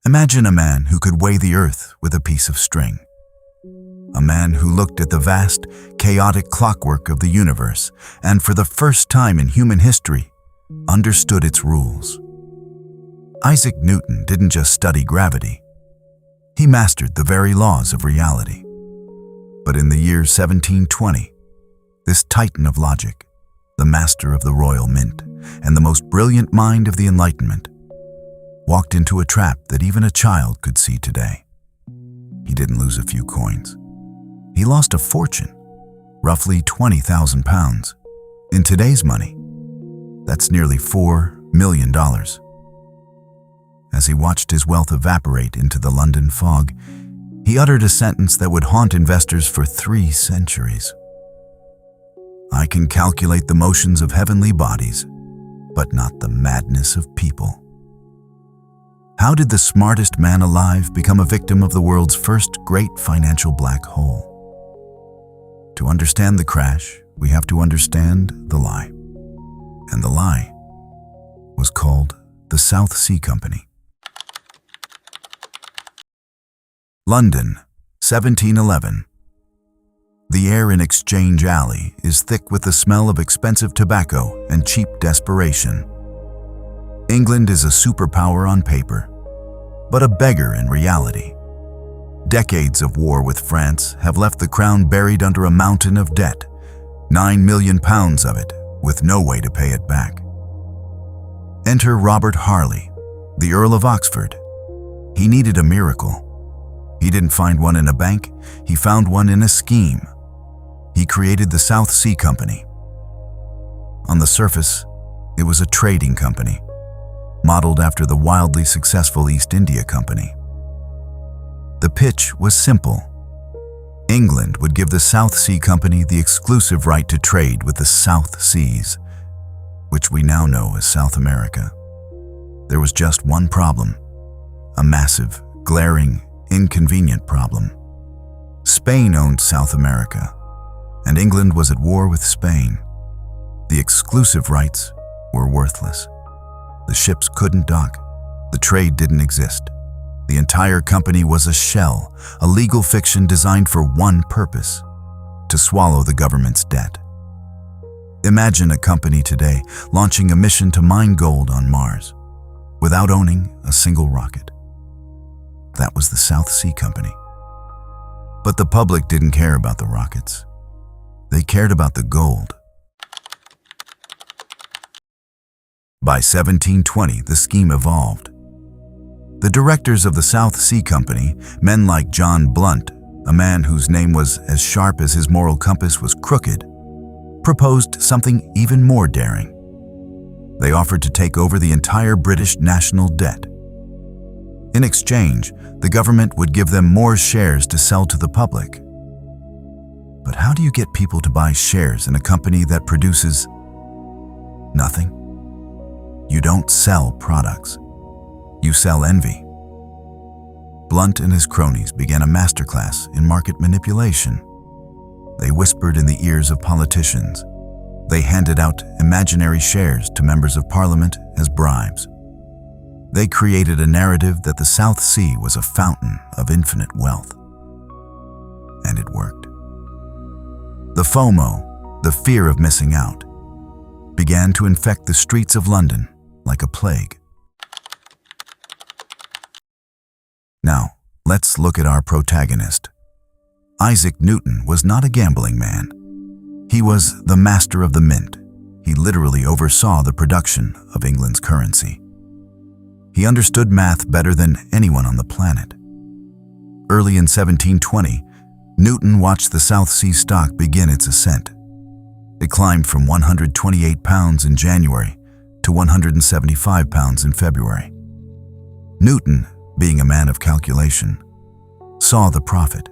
Imagine a man who could weigh the earth with a piece of string. A man who looked at the vast, chaotic clockwork of the universe and for the first time in human history, understood its rules. Isaac Newton didn't just study gravity. He mastered the very laws of reality. But in the year 1720, this titan of logic, the master of the Royal Mint and the most brilliant mind of the Enlightenment, walked into a trap that even a child could see today. He didn't lose a few coins. He lost a fortune, roughly £20,000. In today's money, that's nearly $4 million. As he watched his wealth evaporate into the London fog, he uttered a sentence that would haunt investors for 3 centuries. "I can calculate the motions of heavenly bodies, but not the madness of people." How did the smartest man alive become a victim of the world's first great financial black hole? To understand the crash, we have to understand the lie. And the lie was called the South Sea Company. London, 1711. The air in Exchange Alley is thick with the smell of expensive tobacco and cheap desperation. England is a superpower on paper, but a beggar in reality. Decades of war with France have left the crown buried under a mountain of debt, £9 million of it, with no way to pay it back. Enter Robert Harley, the Earl of Oxford. He needed a miracle. He didn't find one in a bank, he found one in a scheme. He created the South Sea Company. On the surface, it was a trading company, modeled after the wildly successful East India Company. The pitch was simple. England would give the South Sea Company the exclusive right to trade with the South Seas, which we now know as South America. There was just one problem, a massive, glaring, inconvenient problem. Spain owned South America, and England was at war with Spain. The exclusive rights were worthless. The ships couldn't dock. The trade didn't exist. The entire company was a shell, a legal fiction designed for one purpose: to swallow the government's debt. Imagine a company today launching a mission to mine gold on Mars without owning a single rocket. That was the South Sea Company. But the public didn't care about the rockets. They cared about the gold. By 1720, the scheme evolved. The directors of the South Sea Company, men like John Blunt, a man whose name was as sharp as his moral compass was crooked, proposed something even more daring. They offered to take over the entire British national debt. In exchange, the government would give them more shares to sell to the public. But how do you get people to buy shares in a company that produces nothing? You don't sell products. You sell envy. Blunt and his cronies began a masterclass in market manipulation. They whispered in the ears of politicians. They handed out imaginary shares to members of parliament as bribes. They created a narrative that the South Sea was a fountain of infinite wealth. And it worked. The FOMO, the fear of missing out, began to infect the streets of London like a plague. Now, let's look at our protagonist. Isaac Newton was not a gambling man. He was the master of the mint. He literally oversaw the production of England's currency. He understood math better than anyone on the planet. Early in 1720, Newton watched the South Sea stock begin its ascent. It climbed from £128 in January to £175 in February. Newton, being a man of calculation, saw the profit.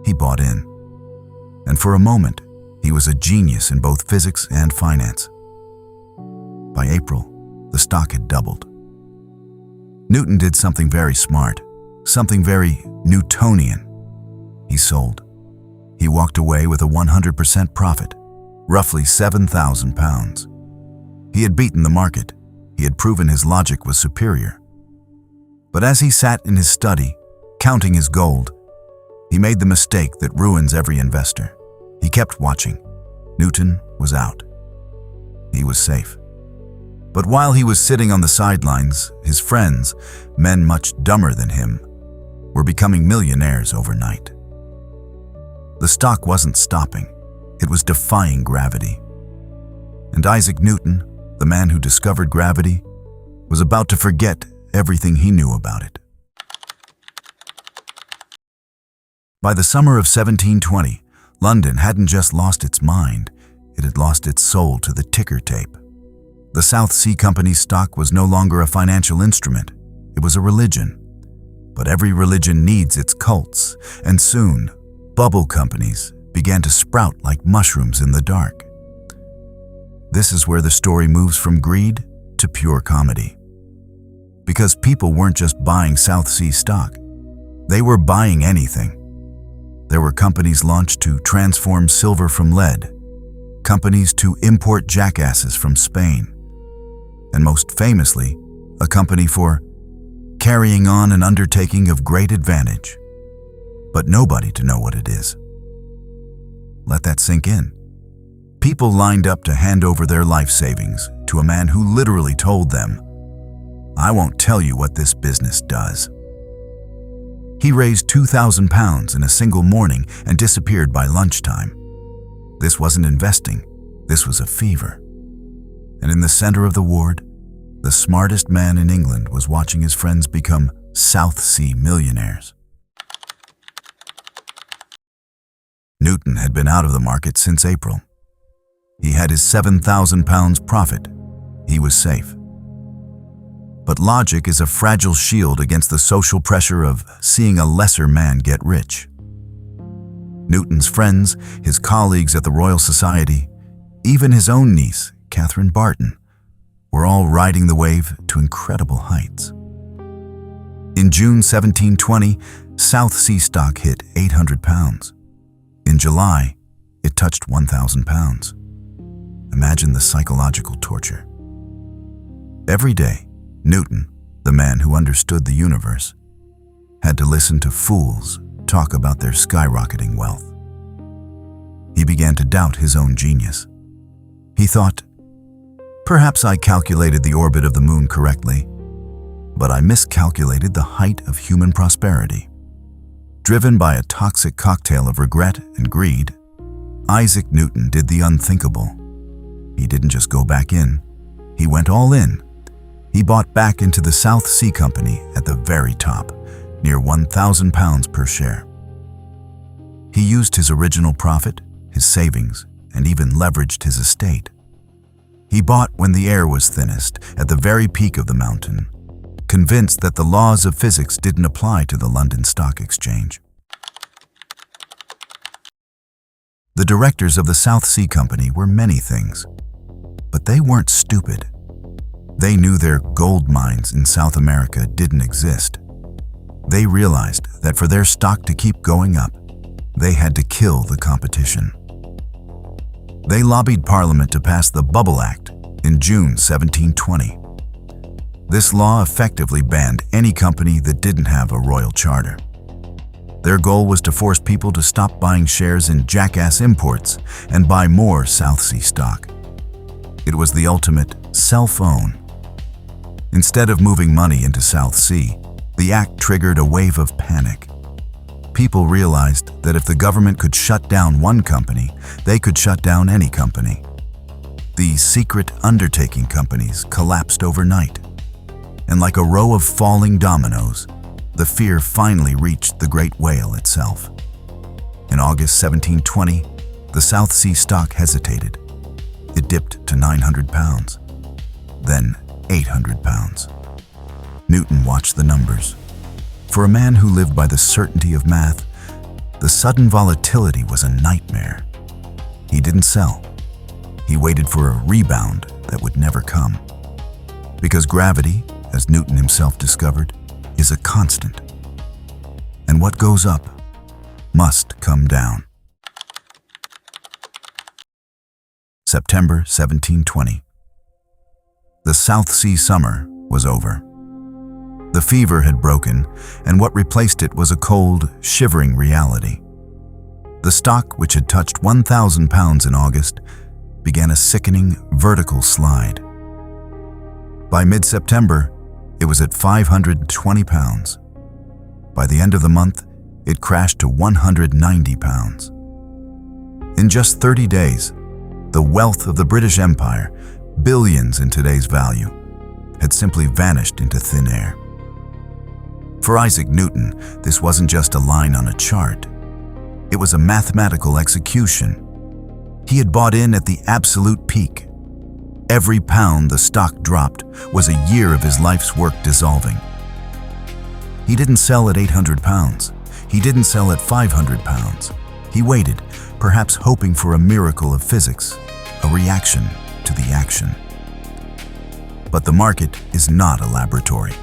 He bought in. And for a moment, he was a genius in both physics and finance. By April, the stock had doubled. Newton did something very smart, something very Newtonian. He sold. He walked away with a 100% profit, roughly £7,000. He had beaten the market. He had proven his logic was superior. But as he sat in his study, counting his gold, he made the mistake that ruins every investor. He kept watching. Newton was out. He was safe. But while he was sitting on the sidelines, his friends, men much dumber than him, were becoming millionaires overnight. The stock wasn't stopping. It was defying gravity. And Isaac Newton, the man who discovered gravity, was about to forget everything he knew about it. By the summer of 1720, London hadn't just lost its mind, it had lost its soul to the ticker tape. The South Sea Company's stock was no longer a financial instrument, it was a religion. But every religion needs its cults, and soon, bubble companies began to sprout like mushrooms in the dark. This is where the story moves from greed to pure comedy. Because people weren't just buying South Sea stock, they were buying anything. There were companies launched to transform silver from lead, companies to import jackasses from Spain, and most famously, a company for carrying on an undertaking of great advantage, but nobody to know what it is. Let that sink in. People lined up to hand over their life savings to a man who literally told them, "I won't tell you what this business does." He raised £2,000 in a single morning and disappeared by lunchtime. This wasn't investing, this was a fever. And in the center of the ward, the smartest man in England was watching his friends become South Sea millionaires. Newton had been out of the market since April. He had his £7,000 profit. He was safe. But logic is a fragile shield against the social pressure of seeing a lesser man get rich. Newton's friends, his colleagues at the Royal Society, even his own niece, Catherine Barton, were all riding the wave to incredible heights. In June 1720, South Sea stock hit £800. In July, it touched £1,000. Imagine the psychological torture. Every day, Newton, the man who understood the universe, had to listen to fools talk about their skyrocketing wealth. He began to doubt his own genius. He thought, perhaps I calculated the orbit of the moon correctly, but I miscalculated the height of human prosperity. Driven by a toxic cocktail of regret and greed, Isaac Newton did the unthinkable. He didn't just go back in, he went all in. He bought back into the South Sea Company at the very top, near £1,000 per share. He used his original profit, his savings, and even leveraged his estate. He bought when the air was thinnest, at the very peak of the mountain, convinced that the laws of physics didn't apply to the London Stock Exchange. The directors of the South Sea Company were many things, but they weren't stupid. They knew their gold mines in South America didn't exist. They realized that for their stock to keep going up, they had to kill the competition. They lobbied Parliament to pass the Bubble Act in June 1720. This law effectively banned any company that didn't have a royal charter. Their goal was to force people to stop buying shares in jackass imports and buy more South Sea stock. It was the ultimate self-own. Instead of moving money into South Sea, the act triggered a wave of panic. People realized that if the government could shut down one company, they could shut down any company. These secret undertaking companies collapsed overnight. And like a row of falling dominoes, the fear finally reached the great whale itself. In August 1720, the South Sea stock hesitated. It dipped to £900, then £800. Newton watched the numbers. For a man who lived by the certainty of math, the sudden volatility was a nightmare. He didn't sell. He waited for a rebound that would never come. Because gravity, as Newton himself discovered, is a constant. And what goes up must come down. September 1720. The South Sea summer was over. The fever had broken, and what replaced it was a cold, shivering reality. The stock, which had touched 1,000 pounds in August, began a sickening vertical slide. By mid-September, it was at 520 pounds. By the end of the month, it crashed to 190 pounds. In just 30 days, the wealth of the British Empire, billions in today's value, had simply vanished into thin air. For Isaac Newton, this wasn't just a line on a chart. It was a mathematical execution. He had bought in at the absolute peak. Every pound the stock dropped was a year of his life's work dissolving. He didn't sell at 800 pounds. He didn't sell at 500 pounds. He waited, perhaps hoping for a miracle of physics, a reaction to the action. But the market is not a laboratory.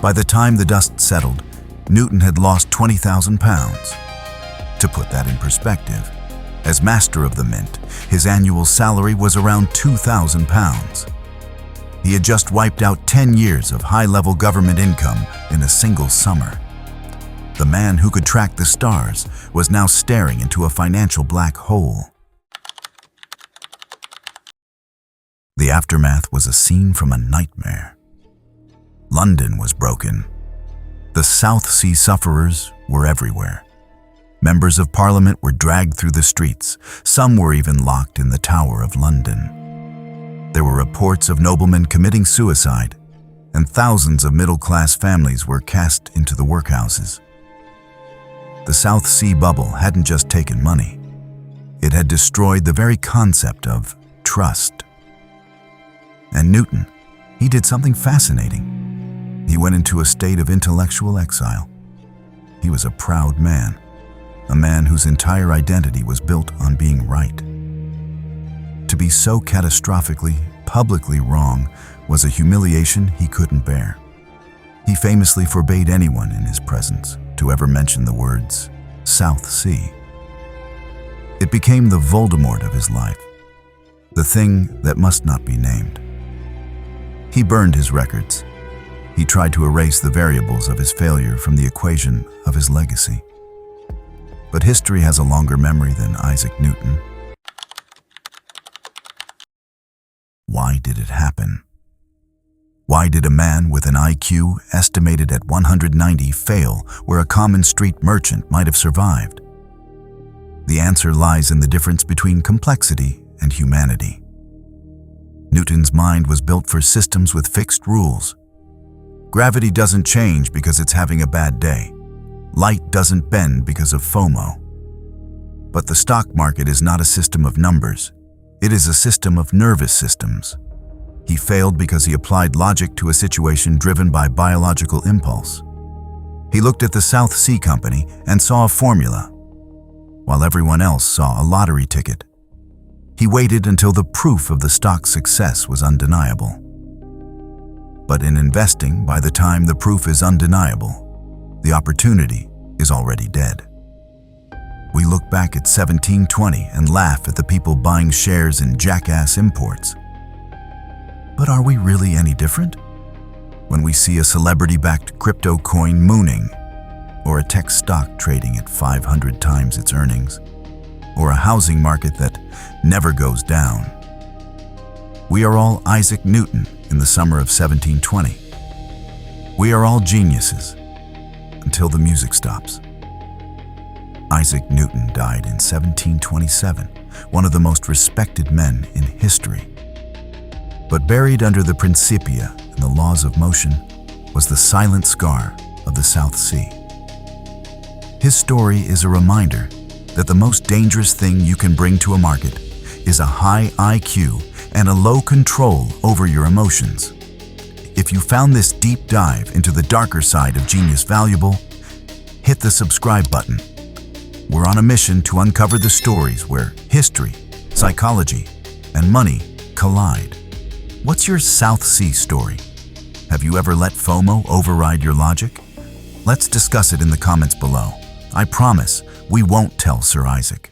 By the time the dust settled, Newton had lost 20,000 pounds. To put that in perspective, as master of the mint, his annual salary was around 2,000 pounds. He had just wiped out 10 years of high-level government income in a single summer. The man who could track the stars was now staring into a financial black hole. The aftermath was a scene from a nightmare. London was broken. The South Sea sufferers were everywhere. Members of Parliament were dragged through the streets. Some were even locked in the Tower of London. There were reports of noblemen committing suicide, and thousands of middle-class families were cast into the workhouses. The South Sea bubble hadn't just taken money. It had destroyed the very concept of trust. And Newton, he did something fascinating. He went into a state of intellectual exile. He was a proud man, a man whose entire identity was built on being right. To be so catastrophically, publicly wrong was a humiliation he couldn't bear. He famously forbade anyone in his presence to ever mention the words South Sea. It became the Voldemort of his life, the thing that must not be named. He burned his records. He tried to erase the variables of his failure from the equation of his legacy. But history has a longer memory than Isaac Newton. Why did it happen? Why did a man with an IQ estimated at 190 fail where a common street merchant might have survived? The answer lies in the difference between complexity and humanity. Newton's mind was built for systems with fixed rules. Gravity doesn't change because it's having a bad day. Light doesn't bend because of FOMO. But the stock market is not a system of numbers. It is a system of nervous systems. He failed because he applied logic to a situation driven by biological impulse. He looked at the South Sea Company and saw a formula, while everyone else saw a lottery ticket. He waited until the proof of the stock's success was undeniable. But in investing, by the time the proof is undeniable, the opportunity is already dead. We look back at 1720 and laugh at the people buying shares in jackass imports. But are we really any different? When we see a celebrity-backed crypto coin mooning, or a tech stock trading at 500 times its earnings, or a housing market that never goes down. We are all Isaac Newton in the summer of 1720. We are all geniuses until the music stops. Isaac Newton died in 1727, one of the most respected men in history. But buried under the Principia and the laws of motion was the silent scar of the South Sea. His story is a reminder that the most dangerous thing you can bring to a market is a high IQ and a low control over your emotions. If you found this deep dive into the darker side of genius valuable, hit the subscribe button. We're on a mission to uncover the stories where history, psychology, and money collide. What's your South Sea story? Have you ever let FOMO override your logic? Let's discuss it in the comments below. I promise we won't tell Sir Isaac.